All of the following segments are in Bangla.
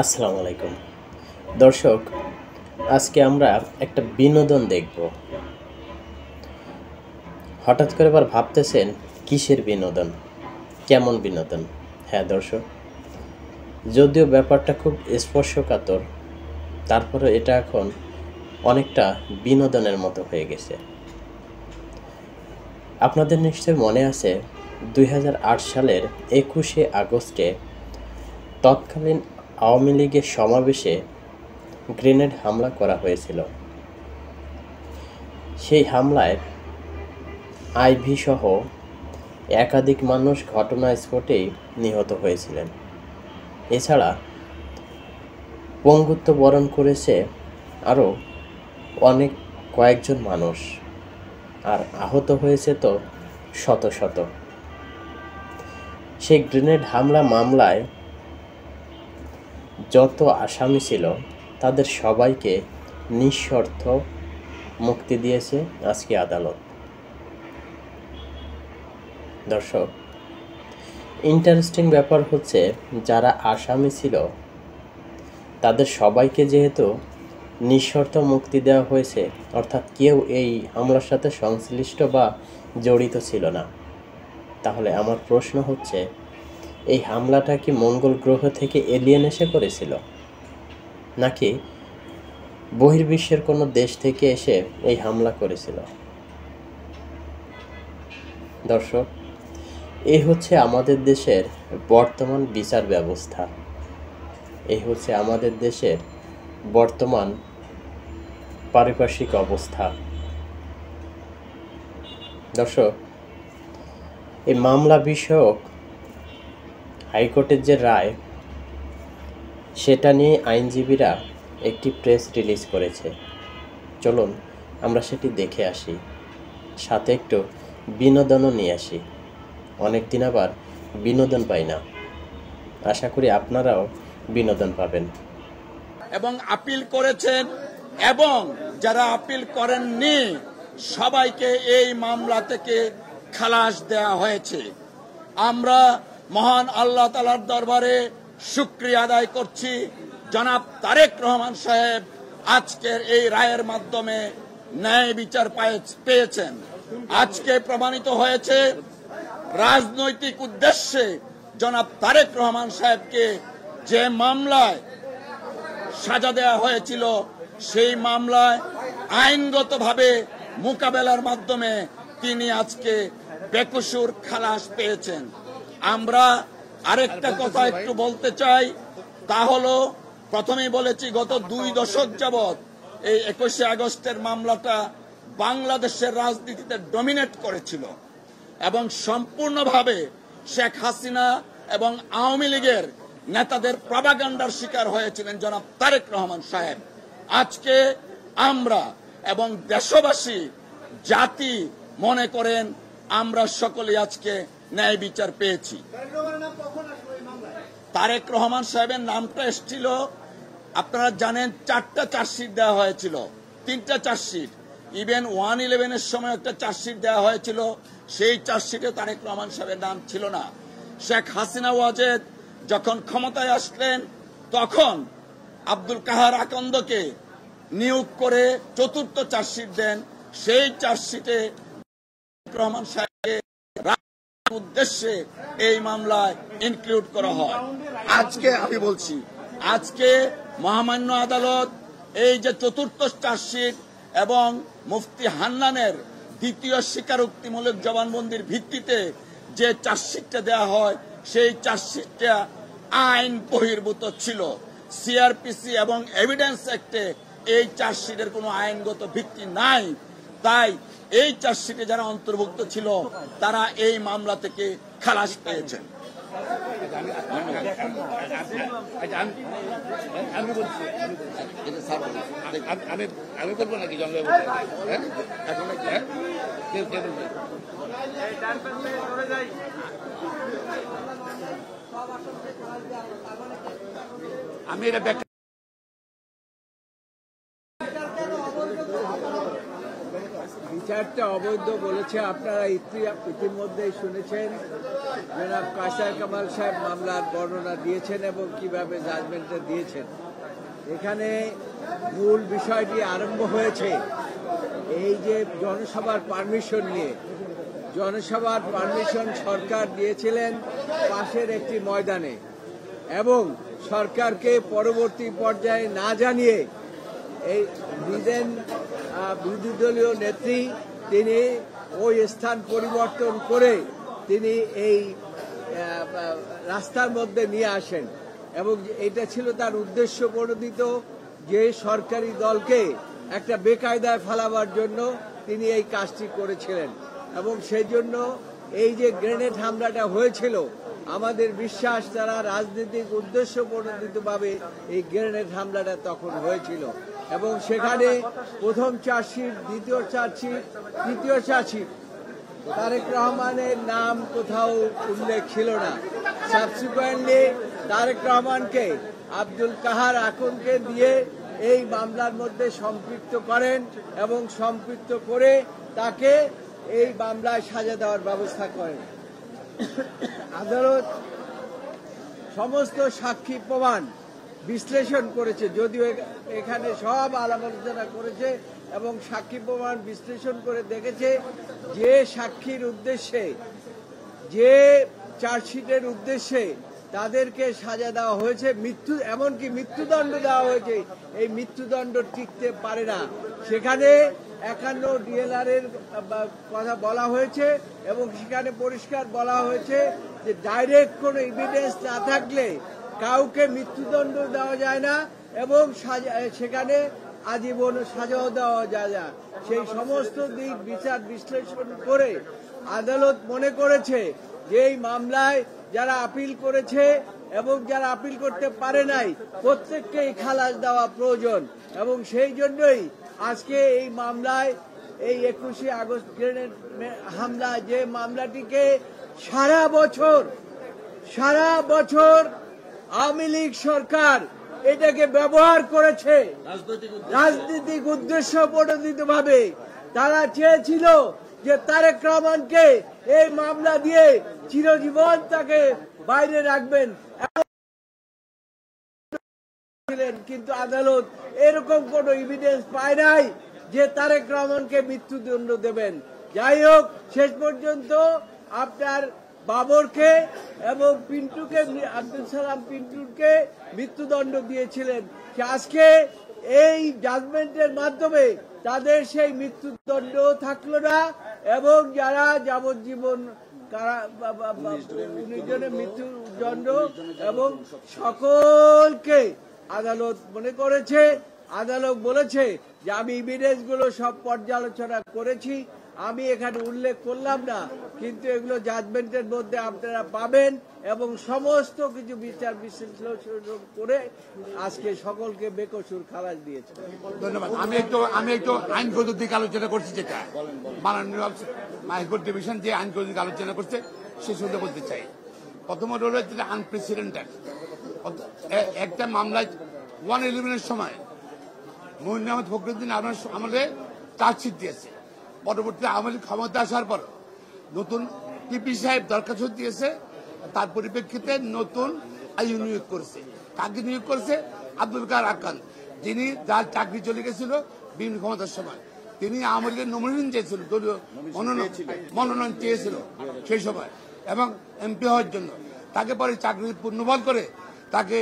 আসসালামু আলাইকুম দর্শক, আজকে আমরা একটা বিনোদন দেখব। হঠাৎ করে আবার ভাবতেছেন কিসের বিনোদন, কেমন বিনোদন? হ্যাঁ দর্শক, যদিও ব্যাপারটা খুব স্পর্শকাতর, তারপরে এটা এখন অনেকটা বিনোদনের মতো হয়ে গেছে। আপনাদের নিশ্চয় মনে আছে 2008 সালের 21শে আগস্টে তৎকালীন আওয়ামী লীগের সমাবেশে গ্রেনেড হামলা করা হয়েছিল। সেই হামলায় আইভি সহ একাধিক মানুষ ঘটনাস্পটেই নিহত হয়েছিলেন। এছাড়া পঙ্গুত্ব বরণ করেছে আরও কয়েকজন মানুষ, আর আহত হয়েছে তো শত শত। সেই গ্রেনেড হামলা মামলায় যত আসামি ছিল তাদের সবাইকে নিঃশর্ত মুক্তি দিয়েছে আজকে আদালত। দর্শক, ইন্টারেস্টিং ব্যাপার হচ্ছে, যারা আসামি ছিল তাদের সবাইকে যেহেতু নিঃশর্ত মুক্তি দেওয়া হয়েছে, অর্থাৎ কেউ এই হামলার সাথে সংশ্লিষ্ট বা জড়িত ছিল না, তাহলে আমার প্রশ্ন হচ্ছে, এই হামলাটা কি মঙ্গল গ্রহ থেকে এলিয়েন এসে করেছিল, নাকি বহির্বিশ্বের কোনো দেশ থেকে এসে এই হামলা করেছিল? দর্শক, এই হচ্ছে আমাদের দেশের বর্তমান বিচার ব্যবস্থা, এই হচ্ছে আমাদের দেশের বর্তমান পারিপার্শ্বিক অবস্থা। দর্শক, এই মামলা বিষয়ক হাইকোর্টের যে রায়, সেটা নিয়ে আইনজীবীরা একটি প্রেস রিলিজ করেছে। চলুন আমরা সেটি দেখে আসি, সাথে একটু বিনোদনও নিয়ে আসি। অনেক দিন আবার বিনোদন পাই না, আশা করি আপনারাও বিনোদন পাবেন। এবং আপিল করেছেন, এবং যারা আপিল করেননি সবাইকে এই মামলা থেকে খালাস দেয়া হয়েছে। আমরা মহান আল্লাহ তাআলার দরবারে শুকরিয়া আদায় করছি, জনাব তারেক রহমান সাহেব আজকের এই রায়ের মাধ্যমে ন্যায় বিচার পেয়েছেন। আজকে প্রমাণিত হয়েছে রাজনৈতিক উদ্দেশ্যে জনাব তারেক রহমান সাহেবকে যে মামলায় সাজা দেওয়া হয়েছিল, সেই মামলায় আইনগতভাবে মোকাবেলার মাধ্যমে তিনি আজকে বেকসুর খালাস পেয়েছেন। আমরা আরেকটা কথা একটু বলতে চাই, তা হলো, প্রথমেই বলেছি, গত 2 দশক যাবৎ এই 21শে আগস্টের মামলাটা বাংলাদেশের রাজনীতিতে ডমিনেট করেছিল এবং সম্পূর্ণভাবে শেখ হাসিনা এবং আওয়ামী লীগের নেতাদের প্রপাগান্ডার শিকার হয়েছিলেন জনাব তারেক রহমান সাহেব। আজকে আমরা এবং দেশবাসী, জাতি মনে করেন আমরা সকলে আজকে ন্যায় বিচার পেয়েছি। তারেক রহমান সাহেবের নামটা এসেছিল, আপনারা জানেন, 4টা চার্জশিট দেওয়া হয়েছিল, 3টা চার্জশিট। ইভেন 111-এর সময় একটা চার্জশিট দেওয়া হয়েছিল, সেই চার্জশিটে তারেক রহমান সাহেবের নাম ছিল না। শেখ হাসিনা ওয়াজেদ যখন ক্ষমতায় আসলেন, তখন আব্দুল কাহার আকন্দকে নিয়োগ করে 4র্থ চার্জশিট দেন। সেই চার্জশিটে রহমান সাহেবকে উদ্দেশ্যে এই মামলায় ইনক্লুড করা হয়। আজকে আমি বলছি, আজকে মহামান্য আদালত এই যে 4র্থ চার্জশিট এবং মুফতি হান্নানের 2য় স্বীকারোক্তিমূলক জবানবন্দির ভিত্তিতে যে চার্জশিটটা দেওয়া হয়, সেই চার্জশিটটা আইন বহির্ভূত ছিল। সিআরপিসি এবং এভিডেন্স অ্যাক্টে এই চার্জশিটের কোনো আইনগত ভিত্তি নাই। তাই এই চার্জশিটে যারা অন্তর্ভুক্ত ছিল তারা এই মামলা থেকে খালাস পেয়েছেন। আমি বলবো নাকি আমি এটা বিচারটা অবৈধ বলেছে, আপনারা ইতিমধ্যেই শুনেছেন জনাব কায়সার কামাল সাহেব মামলার বর্ণনা দিয়েছেন এবং কিভাবে জাজমেন্টটা দিয়েছেন। এখানে মূল বিষয়টি আরম্ভ হয়েছে এই যে জনসভার পারমিশন নিয়ে। জনসভার পারমিশন সরকার দিয়েছিলেন পাশের একটি ময়দানে এবং সরকারকে পরবর্তী পর্যায়ে না জানিয়ে এই বিরোধী দলীয় নেত্রী তিনি ওই স্থান পরিবর্তন করে তিনি এই রাস্তার মধ্যে নিয়ে আসেন এবং এটা ছিল তার উদ্দেশ্য প্রণোদিত যে সরকারি দলকে একটা বেকায়দায় ফেলাবার জন্য তিনি এই কাজটি করেছিলেন এবং সেই জন্য এই যে গ্রেনেড হামলাটা হয়েছিল আমাদের বিশ্বাস তারা রাজনৈতিক উদ্দেশ্য প্রণোদিতভাবে এই গ্রেনেড হামলাটা তখন হয়েছিল এবং সেখানে প্রথম চার্জশিট, দ্বিতীয় চার্জশিট, তৃতীয় চার্জশিট তারেক রহমানের নাম কোথাও উল্লেখ ছিল না। সাবসিকুয়েন্টলি তারেক রহমানকে আব্দুল কাহার আকনকে দিয়ে এই মামলার মধ্যে সম্পৃক্ত করেন এবং সম্পৃক্ত করে তাকে এই মামলায় সাজা দেওয়ার ব্যবস্থা করেন। আদালত সমস্ত সাক্ষী প্রমাণ বিশ্লেষণ করেছে, যদিও এখানে সব আলাপ আলোচনা করেছে এবং সাক্ষী প্রমাণ বিশ্লেষণ করে দেখেছে যে সাক্ষীর উদ্দেশ্যে, যে চার্জশিটের উদ্দেশ্যে তাদেরকে সাজা দেওয়া হয়েছে, এমনকি মৃত্যুদণ্ড দেওয়া হয়েছে, এই মৃত্যুদণ্ড টিকতে পারে না। সেখানে 51 DLR এর কথা বলা হয়েছে এবং সেখানে পরিষ্কার বলা হয়েছে যে ডাইরেক্ট কোনো এভিডেন্স না থাকলে কাউকে মৃত্যুদণ্ড দেওয়া যায় না এবং সেখানে আজীবন সাজাও দেওয়া যায় না। সেই সমস্ত দিক বিচার বিশ্লেষণ করে আদালত মনে করেছে যে এই মামলায় যারা আপিল করেছে এবং যারা আপিল করতে পারে নাই প্রত্যেককেই খালাস দেওয়া প্রয়োজন এবং সেই জন্যই আজকে এই মামলায় এই 21শে আগস্ট গ্রেনেড হামলা যে মামলাটিকে সারা বছর আওয়ামী লীগ সরকার এটাকে ব্যবহার করেছে রাজনৈতিক উদ্দেশ্য প্রণোদিতভাবে। তারা চেয়েছিল যে তারেক রহমানকে এই মামলা দিয়ে চিরজীবন তাকে বাইরে রাখবেন, কিন্তু আদালত এরকম কোন এভিডেন্স পায় নাই যে তারেক রহমানকে মৃত্যুদণ্ড দেবেন। যাই হোক, শেষ পর্যন্ত আপনার বাবরকে এবং পিন্টুকে, আব্দুল সালাম পিন্টুকে মৃত্যুদণ্ড দিয়েছিলেন। আজকে এই জাজমেন্টের মাধ্যমে তাদের সেই মৃত্যুদণ্ড থাকলো না এবং যারা যাবজ্জীবন 19 জনের মৃত্যুদণ্ড এবং সকলকে আদালত মনে করেছে, আদালত বলেছে যে আমি এভিডেন্স গুলো সব পর্যালোচনা করেছি, আমি এখানে উল্লেখ করলাম না, কিন্তু এগুলো জাজমেন্টের মধ্যে আপনারা পাবেন এবং সমস্ত কিছু বিচার বিশ্লেষণ করে আজকে সকলকে বেকসুর খালাস দিয়েছে। ধন্যবাদ। আমি একটু আইনগত দিক আলোচনা করছি, যেটা মাননীয় হাইকোর্ট ডিভিশন যে আইনগত দিক আলোচনা করছে সে শুধু বলতে চাই। প্রথমত হলো যেটা আনপ্রেসিডেন্টেড একটা মামলায় 111 সময় মঈন আহমেদ ফখরুদ্দিন আমলে চার্জশিট দিয়েছে। পরবর্তী আওয়ামী লীগ ক্ষমতা আসার পর নতুন পিপি সাহেব দরখাস্ত দিয়েছে, তার পরিপ্রেক্ষিতে নতুন আইন নিয়োগ করেছে। কাকে নিয়োগ করেছে? আব্দুল কাহার আকান, যিনি যার চাকরি চলে গেছিল বিভিন্ন ক্ষমতার সময়। তিনি আওয়ামী লীগের নমিনেশন চেয়েছিল, দলীয় মনোনয়ন চেয়েছিল সেই সময় এবং এমপি হওয়ার জন্য। তাকে পরে চাকরি পুনর্বহাল করে তাকে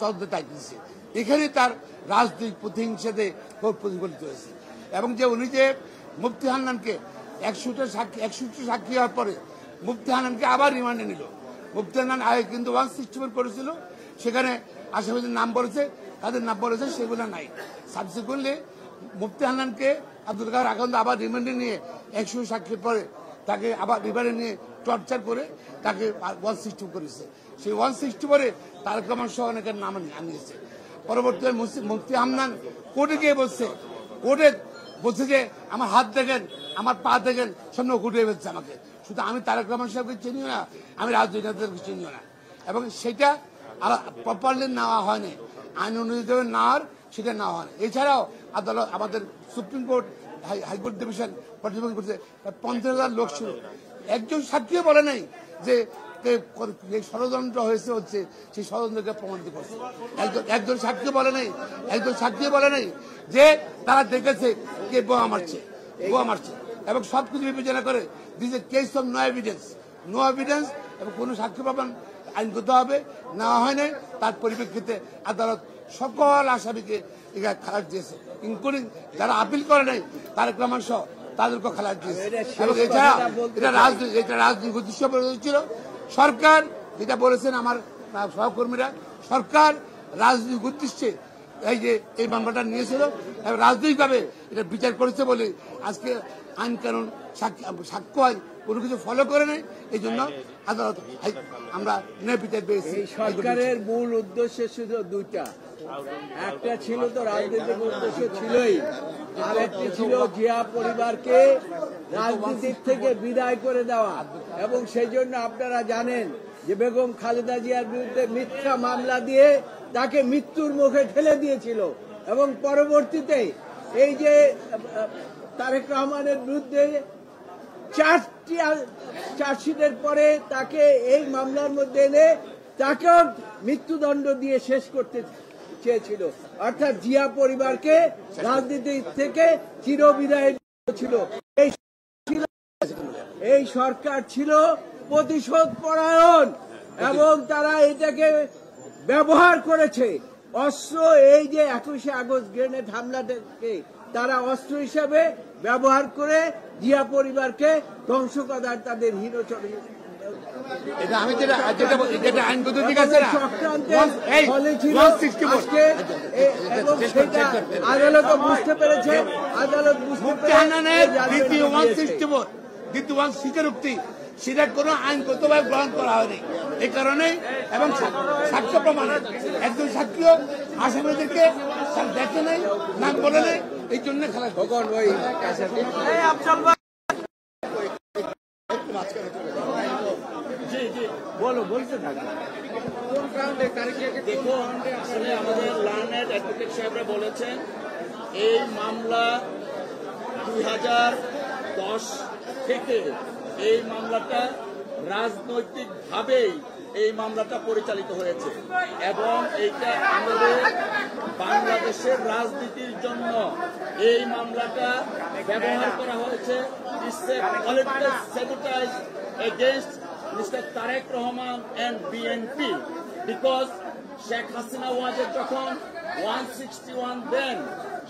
তদন্তের দায়িত্ব দিচ্ছে। এখানে তার রাজনৈতিক প্রতিহিংসাতে প্রতিফলিত হয়েছে এবং যে উনি যে মুফতি হান্নানকে 100টা সাক্ষী হওয়ার পরে মুফতি হান্নানকে আবার রিমান্ডে নিল। মুফতি হান্নান আগে কিন্তু 161 করেছিল, সেখানে আসামিদের নাম বলেছে, তাদের নাম বলেছে সেগুলো নাই। সাবসিকুয়েন্টলি মুফতি হান্নানকে আব্দুল কাহার আকান্ত আবার রিমান্ডে নিয়ে 100 সাক্ষীর পরে তাকে আবার রিমান্ডে নিয়ে টর্চার করে তাকে 160 করেছে। সেই 160 পরে তারেক রহমান সহ অনেকের নাম আনিয়েছে। পরবর্তীতে মুফতি হান্নান কোর্টে গিয়ে কোর্টে বলছে যে আমার হাত দেখেন, আমার পা দেখেন, সব ঘুরে ফেলছে আমাকে। শুধু আমি তারেক রহমান সাহেবকে চিনিও না, আমি রাজনীতিকে চিনিও না এবং সেটা প্রপারলি নেওয়া হয়নি, আইন অনুযায়ী নেওয়ার সেটা নেওয়া হয়নি। এছাড়াও আদালত, আমাদের সুপ্রিম কোর্ট, হাইকোর্ট ডিভিশন পর্যবেক্ষণ করছে 50,000 লোক ছিল, একজন সাক্ষীও বলে নাই যে ষড়যন্ত্র হয়েছে হচ্ছে সেই ষড়যন্ত্রকে প্রমাণিত করছে। একজন সাক্ষী বলে নাই যে তারা দেখেছে কে বোমা মারছে এবং সবকিছু বিবেচনা করে this a case of no evidence এবং কোনো সাক্ষী প্রমাণ আইনগত হবে নেওয়া হয় নাই। তার পরিপ্রেক্ষিতে আদালত সকল আসামিকে খালাস দিয়েছে, ইনক্লুডিং যারা আপিল করে নাই তারেক রহমান সহ তাদেরকেও খালাস দিয়েছে। এবং এছাড়া এটা রাজনৈতিক উদ্দেশ্য ছিল। সরকার যেটা বলেছেন আমার সহকর্মীরা, সরকার রাজনৈতিক উদ্দেশ্যে এই মামলাটা নিয়েছিল এবং রাজনৈতিকভাবে এটা বিচার করেছে বলে আজকে আইন কানুন সাক্ষ্য হয় কোনো কিছু ফলো করে নেই। এই জন্য আদালত আমরা ন্যায় বিচার পেয়েছি। সরকারের মূল উদ্দেশ্য ছিল দুইটা, একটা ছিল তো রাজনৈতিক উদ্দেশ্য ছিলই, আর একটি ছিল জিয়া পরিবারকে রাজনীতির থেকে বিদায় করে দেওয়া। এবং সেই জন্য আপনারা জানেন যে বেগম খালেদা জিয়ার বিরুদ্ধে মিথ্যা মামলা দিয়ে তাকে মৃত্যুর মুখে ঠেলে দিয়েছিল এবং পরবর্তীতে এই যে তারেক রহমানের বিরুদ্ধে চার্জশিটের পরে তাকে এই মামলার মধ্যে এনে তাকেও মৃত্যুদণ্ড দিয়ে শেষ করতে চেয়েছিল। অর্থাৎ জিয়া পরিবারকে রাজনীতি থেকে চিরবিদায় ছিল। এই সরকার ছিল প্রতিশোধ পরায়ণ এবং তারা এটাকে ব্যবহার করেছে অস্ত্র। এই যে 21শে আগস্ট গ্রেনেড হামলাটাকে তারা অস্ত্র হিসাবে ব্যবহার করে জিয়া পরিবারকে ধ্বংস করার তাদের হিরো এটা আমি যেটা আইনগত দিক আছে না, এবং সেটা আদালত বুঝতে পেরেছে। আদালত দ্বিতীয় 164 সেটা কোনো আইনগতভাবে গ্রহণ করা হয়নি। এই কারণে এবং সাক্ষ্য প্রমাণ একজন সাক্ষীও আসামিদেরকে দেখে নেই, নাম বলে নেই, এই জন্য খেলা বলতে থাকবে। দেখুন, আসলে আমাদের লার্নেড অ্যাডভোকেট সাহেবরা বলেছেন এই মামলা 2010 থেকে এই মামলাটা রাজনৈতিকভাবেই এই মামলাটা পরিচালিত হয়েছে এবং এইটা আমাদের বাংলাদেশের রাজনীতির জন্য এই মামলাটা ব্যবহার করা হয়েছে। It's a political sabotage against mister Tarique Rahman and BNP because Sheikh Hasina ওয়াজের যখন 161 দেন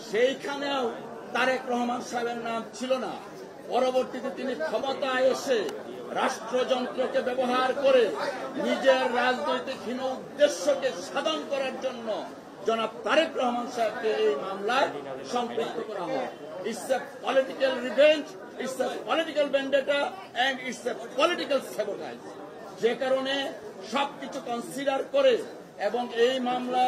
সেইখানেও তারেক রহমান সাহেবের নাম ছিল না। পরবর্তীতে তিনি ক্ষমতায় এসে রাষ্ট্রযন্ত্রকে ব্যবহার করে নিজের রাজনৈতিক হীন উদ্দেশ্যকে সাধন করার জন্য জনাব তারেক রহমান সাহেবকে এই মামলায় সম্পৃক্ত করা হয়। It's a political revenge, it's a political vendetta and it's a political sabotage. যে কারণে সবকিছু কনসিডার করে এবং এই মামলা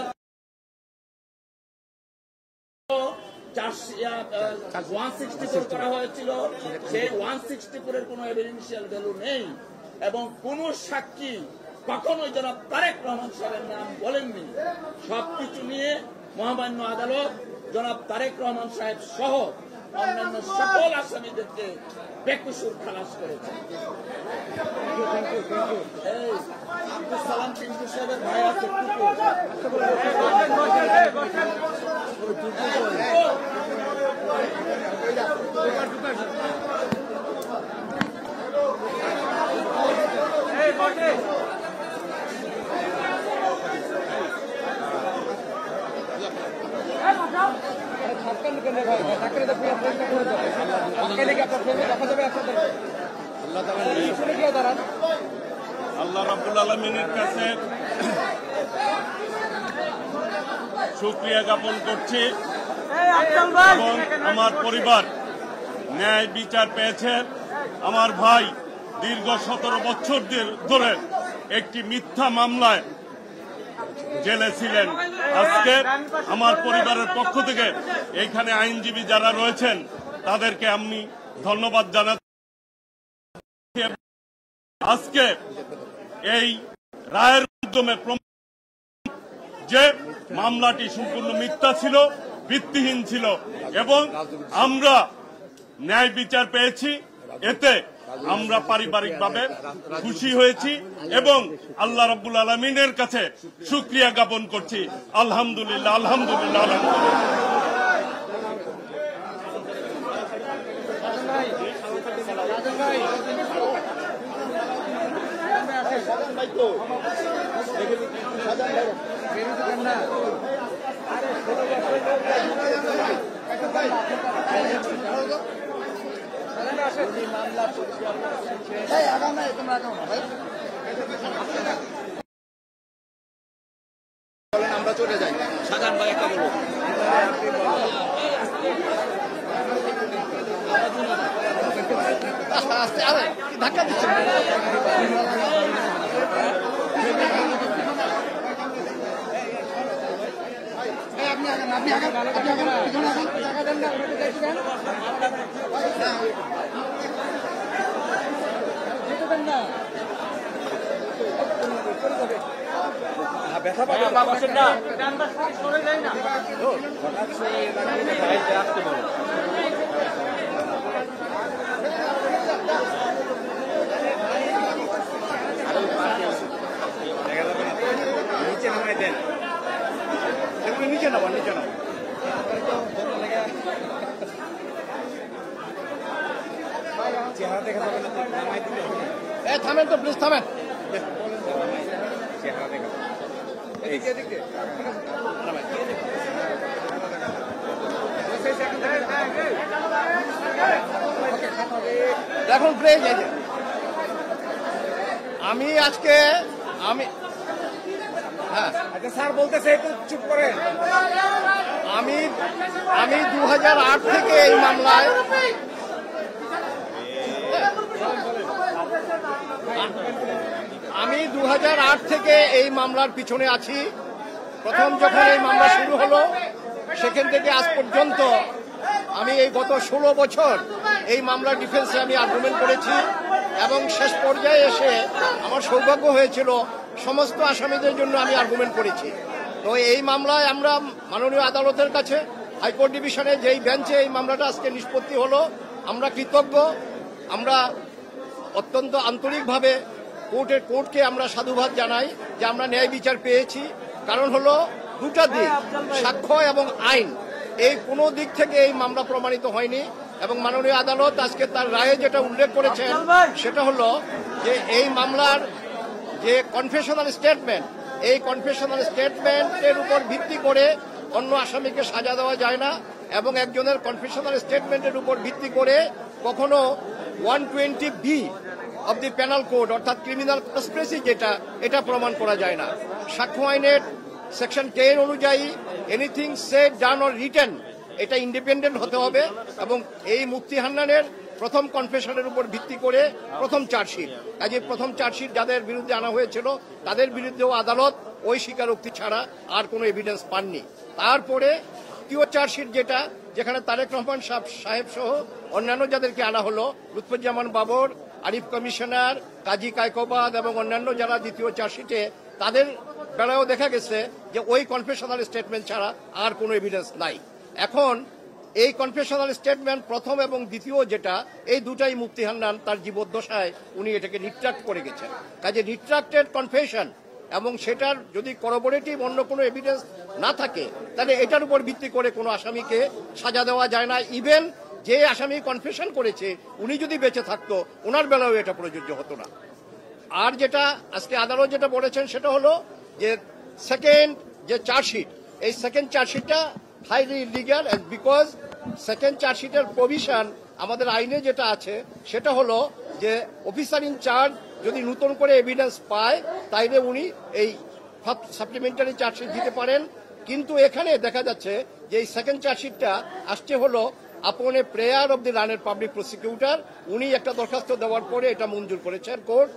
164 করা হয়েছিল, সেই 164 কোনো এভিডেন্সিয়াল ভ্যালু নেই এবং কোন সাক্ষী কখনোই জনাব তারেক রহমান সাহেবের নাম বলেননি। সবকিছু নিয়ে মহামান্য আদালত জনাব তারেক রহমান সাহেব সহ অন্যান্য সকল আসামিদেরকে বেকসুর খালাস করেছে। সালাম পিন্টু সাহেবের ভাই আছে আল্লাহ রাব্বুল আলামিনের কাছে শুকরিয়া জ্ঞাপন করছি এবং আমার পরিবার ন্যায় বিচার পেয়েছে। আমার ভাই দীর্ঘ 17 বছর ধরে একটি মিথ্যা মামলায় জেলে ছিলেন। আজকে আমার পরিবারের পক্ষ থেকে এখানে আইনজীবী যারা রয়েছেন তাদেরকে আমি ধন্যবাদ জানাচ্ছি। আজকে এই রায়ের মাধ্যমে যে মামলাটি সম্পূর্ণ মিথ্যা ছিল, ভিত্তিহীন ছিল এবং আমরা ন্যায় বিচার পেয়েছি। এতে আমরা পারিবারিকভাবে খুশি হয়েছি এবং আল্লাহ রাব্বুল আলামিনের কাছে শুকরিয়া জ্ঞাপন করছি। আলহামদুলিল্লাহ, আলহামদুলিল্লাহ, আলহামদুলিল্লাহ। আমরা চলে যাই। সাজান ভাই একটা বলবো। আস্তে আরে ধাক্কা দিচ্ছে। আপনি আগান, আপনি আগান, আপনি আগান, পিছনে আগান, টাকা দেন না, যেতে দেন না। ব্যথা পাবে বসেন না, সরে যায় না। আসতে বলো। নিচে নামাই দেন, নিচে নামা, নিচে নামা। চেহারা দেখা যাবে না, নামাই দিলে থামেন তো, প্লিজ থামেন। চেহারা দেখা দেখুন প্লিজ, আমি আজকে হ্যাঁ স্যার বলতেছে একটু চুপ করে। আমি 2008 থেকে এই মামলায় আমি 2008 থেকে এই মামলার পিছনে আছি। প্রথম যখন এই মামলা শুরু হলো সেখান থেকে আজ পর্যন্ত আমি এই গত 16 বছর এই মামলার ডিফেন্সে আমি আর্গুমেন্ট করেছি এবং শেষ পর্যায়ে এসে আমার সৌভাগ্য হয়েছিল সমস্ত আসামিদের জন্য আমি আর্গুমেন্ট করেছি। তো এই মামলায় আমরা মাননীয় আদালতের কাছে হাইকোর্ট ডিভিশনে যেই বেঞ্চে এই মামলাটা আজকে নিষ্পত্তি হলো আমরা কৃতজ্ঞ। আমরা অত্যন্ত আন্তরিকভাবে কোর্টকে আমরা সাধুবাদ জানাই যে আমরা ন্যায় বিচার পেয়েছি। কারণ হলো দুটা দিক, সাক্ষ্য এবং আইন, এই কোনো দিক থেকে এই মামলা প্রমাণিত হয়নি এবং মাননীয় আদালত আজকে তার রায়ে যেটা উল্লেখ করেছেন সেটা হলো যে এই মামলার যে কনফেশনাল স্টেটমেন্ট, এই কনফেশনাল স্টেটমেন্টের উপর ভিত্তি করে অন্য আসামিকে সাজা দেওয়া যায় না এবং একজনের কনফেশনাল স্টেটমেন্টের উপর ভিত্তি করে কখনো 120B of the penal code অর্থাৎ ক্রিমিনাল কনস্পিরেসি যেটা, এটা প্রমাণ করা যায় না। সাক্ষ্য আইনের সেকশন 10 অনুযায়ী anything said done or written এটা ইন্ডিপেন্ডেন্ট হতে হবে এবং এই মুফতি হান্নানের প্রথম কনফেশনের উপর ভিত্তি করে প্রথম চার্জশিট, কাজে প্রথম চার্জশিট যাদের বিরুদ্ধে আনা হয়েছিল তাদের বিরুদ্ধেও আদালত ওই স্বীকারোক্তি ছাড়া আর কোনো এভিডেন্স পাননি। তারপরে দ্বিতীয় চার্জশিট যেটা, যেখানে তারেক রহমান সাহেব সহ অন্যান্য যাদেরকে আনা হলো, লুৎফুজ্জামান বাবর, আরিফ কমিশনার, কাজী কায়কোবাদ এবং অন্যান্য যারা দ্বিতীয় চার্জশিটে, তাদের বেলায়ও দেখা গেছে যে ওই কনফেশনাল স্টেটমেন্ট ছাড়া আর কোনো এভিডেন্স নাই। এখন এই কনফেশনাল স্টেটমেন্ট প্রথম এবং দ্বিতীয় যেটা, এই দুটাই মুফতি হান্নান তার জীবদ্দশায় উনি এটাকে রিট্রাক্ট করে গেছেন। কাজে রিট্রাক্টেড কনফেশন এবং সেটার যদি করবোরেটিভ অন্য কোনো এভিডেন্স না থাকে তাহলে এটার উপর ভিত্তি করে কোনো আসামিকে সাজা দেওয়া যায় না। ইভেন যে আসামি কনফেশন করেছে উনি যদি বেঁচে থাকতো ওনার বেলাও এটা প্রযোজ্য হতো না। আর যেটা আজকে আদালত যেটা বলেছেন সেটা হলো যে সেকেন্ড যে চার্জশিট, এই সেকেন্ড চার্জশিটটা হাইলি ইলিগাল বিকজ সেকেন্ড চার্জশিটের প্রভিশন আমাদের আইনে যেটা আছে সেটা হলো যে অফিসার ইন চার্জ যদি নতুন করে এভিডেন্স পায় তাইলে উনি এই সাপ্লিমেন্টারি চার্জশিট দিতে পারেন। কিন্তু এখানে দেখা যাচ্ছে যে এই সেকেন্ড চার্জশিটটা আসছে হলো আপন a prayer of the learned public prosecutor, উনি একটা দরখাস্ত দেওয়ার পরে এটা মঞ্জুর করেছেন কোর্ট।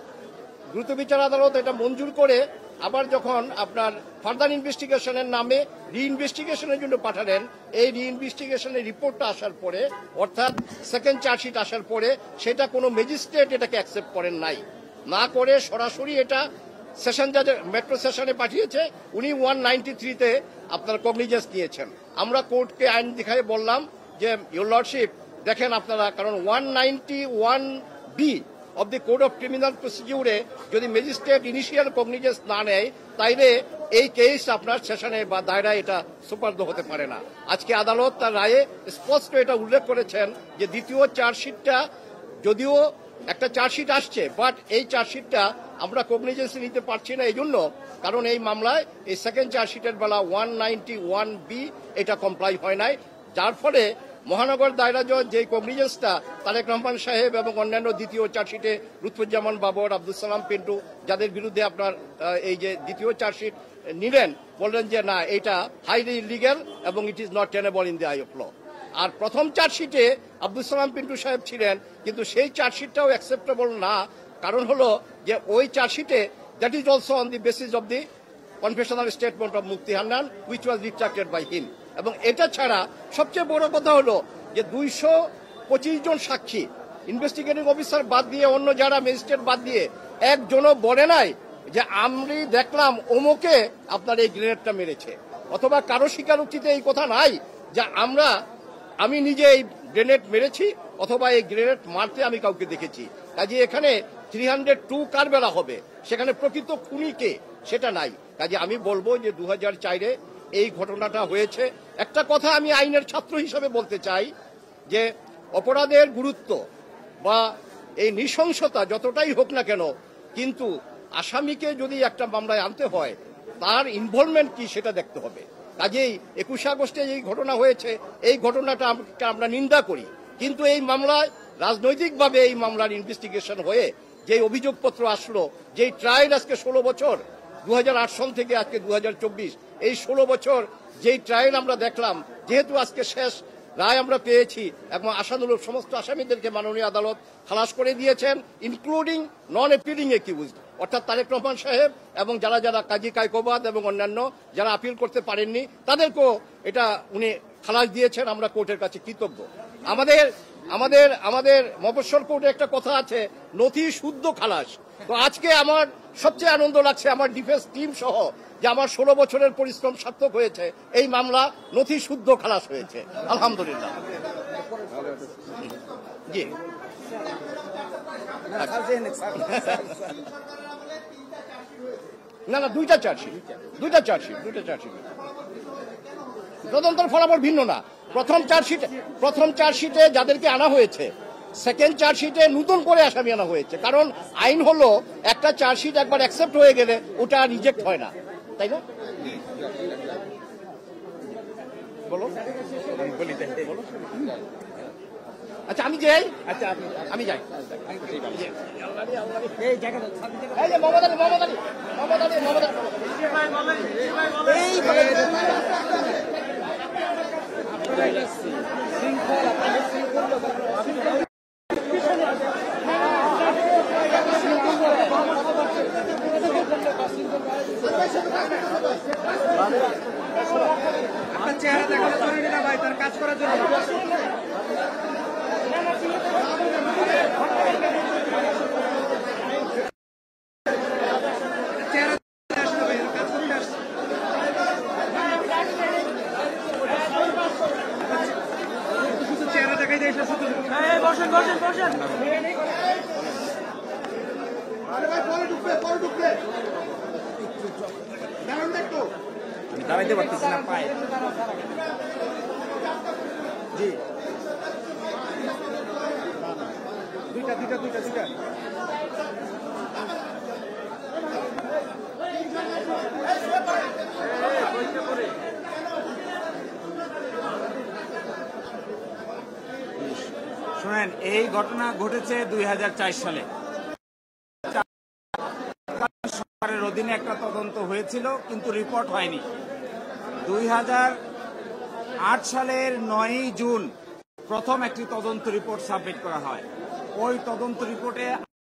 দ্রুত বিচার আদালত এটা মঞ্জুর করে আবার যখন আপনার ফার্দার ইনভেস্টিগেশনের নামে রিইনভেস্টিগেশনের জন্য পাঠালেন, এই রিইনভেস্টিগেশনের রিপোর্টটা আসার পরে অর্থাৎ সেকেন্ড চার্জশিট আসার পরে সেটা কোনো ম্যাজিস্ট্রেট এটাকে অ্যাকসেপ্ট করেন নাই, না করে সরাসরি এটা সেশন জাজের মেট্রো সেশনে পাঠিয়েছে। উনি 193-তে আপনার কগনিজেন্স নিয়েছেন। আমরা কোর্টকে আইন দেখায় বললাম যে ইউর লর্ডশিপ দেখেন আপনারা, কারণ 191B of the code of criminal প্রসিডিউরে যদি ম্যাজিস্ট্রেট ইনিশিয়াল কগনিজেন্স না নেয়, তাইলে এই কেস আপনার সেশনে বা দায়রা এটা সুপার্দ হতে পারে না। আজকে আদালত তার রায়ে স্পষ্ট এটা উল্লেখ করেছেন যে দ্বিতীয় চার্জশিটটা, যদিও একটা চার্জশিট আসছে, বাট এই চার্জশিটটা আমরা কগনিজেন্সে নিতে পারছি না এই জন্য কারণ এই মামলায় এই সেকেন্ড চার্জশিটের বেলা 191B এটা কমপ্লাই হয় নাই, যার ফলে মহানগর দায়রা জজ যে কগনিজেন্সটা তারেক রহমান সাহেব এবং অন্যান্য দ্বিতীয় চার্জশিটে লুৎফুজ্জামান বাবর, আব্দুল সালাম পিন্টু যাদের বিরুদ্ধে আপনার এই যে দ্বিতীয় চার্জশিট নিলেন, বললেন যে না, এটা হাইলি ইলিগ্যাল এবং it is not tenable in the eye of law. আর প্রথম চার্জশিটে আব্দুল সালাম পিন্টু সাহেব ছিলেন, কিন্তু সেই চার্জশিটটাও অ্যাকসেপ্টেবল না, কারণ হলো যে ওই চার্জশিটে that is also on the basis of the confessional statement of Mufti Hannan which was retracted by him. এবং এটা ছাড়া সবচেয়ে বড় কথা হলো যে 225 জন সাক্ষী, ইনভেস্টিগেটিং অফিসার বাদ দিয়ে, অন্য যারা ম্যাজিস্ট্রেট বাদ দিয়ে একজনও বলে নাই যে আমি দেখলাম অমুকে আপনার এই গ্রেনেডটা মেরেছে, অথবা কারো স্বীকারোক্তিতে এই কথা নাই যে আমি নিজে এই গ্রেনেড মেরেছি অথবা এই গ্রেনেড মারতে আমি কাউকে দেখেছি। কাজে এখানে 302 কার বেলা হবে, সেখানে প্রকৃত খুনি কে সেটা নাই। কাজে আমি বলবো যে 2004-এ এই ঘটনাটা হয়েছে। একটা কথা আমি আইনের ছাত্র হিসেবে বলতে চাই যে অপরাধের গুরুত্ব বা এই নৃশংসতা যতটাই হোক না কেন, কিন্তু আসামিকে যদি একটা মামলায় আনতে হয় তার ইনভলভমেন্ট কি সেটা দেখতে হবে। কাজেই 21 আগস্টে এই ঘটনা হয়েছে, এই ঘটনাটা আমরা নিন্দা করি, কিন্তু এই মামলায় রাজনৈতিকভাবে এই মামলার ইনভেস্টিগেশন হয়ে যে অভিযোগপত্র আসলো, যেই ট্রায়াল আজকে 16 বছর, 2008 সন থেকে আজকে 2024, এই 16 বছর যেই ট্রায়াল আমরা দেখলাম, যেহেতু আজকে শেষ রায় আমরা পেয়েছি এবং আশানুরূপ সমস্ত আসামিদেরকে মাননীয় আদালত খালাস করে দিয়েছেন, ইনক্লুডিং নন অ্যাপিলিং একিউজড, অর্থাৎ তারেক রহমান সাহেব এবং যারা যারা কাজী কায়কোবাদ এবং অন্যান্য যারা আপিল করতে পারেননি তাদেরকেও এটা উনি খালাস দিয়েছেন। আমরা কোর্টের কাছে কৃতজ্ঞ। আমাদের মফস্বল কোর্টে একটা কথা আছে, নথি শুদ্ধ খালাস। তো আজকে আমার সবচেয়ে আনন্দ লাগছে আমার ডিফেন্স টিম সহ যে আমার 16 বছরের পরিশ্রম সার্থক হয়েছে, এই মামলা নথি শুদ্ধ খালাস হয়েছে, আলহামদুলিল্লাহ। জি না, দুইটা চার্জশিট তদন্তের ফলাফল ভিন্ন না। প্রথম চার্জশিটে যাদেরকে আনা হয়েছে, সেকেন্ড চার্জশিটে নতুন করে আসামি আনা হয়েছে, কারণ আইন হলো একটা চার্জশিট একবার অ্যাকসেপ্ট হয়ে গেলে ওটা রিজেক্ট হয় না, তাই না? বলো। আচ্ছা আমি যাই। আপনার চেহারা দেখানো জরুরি না ভাই, তার কাজ করার জন্য। চেহারা দেখাই দিয়ে বসেন। দাঁড়াইতে পারতেছি না পায়ে। জি দুইটা শোনেন, এই ঘটনা ঘটেছে 2004 সালে। সরকারের অধীনে একটা তদন্ত হয়েছিল, কিন্তু রিপোর্ট হয়নি। 2008 সালের 9 জুন প্রথম একটি তদন্ত রিপোর্ট সাবমিট করা হয়। ওই তদন্ত রিপোর্টে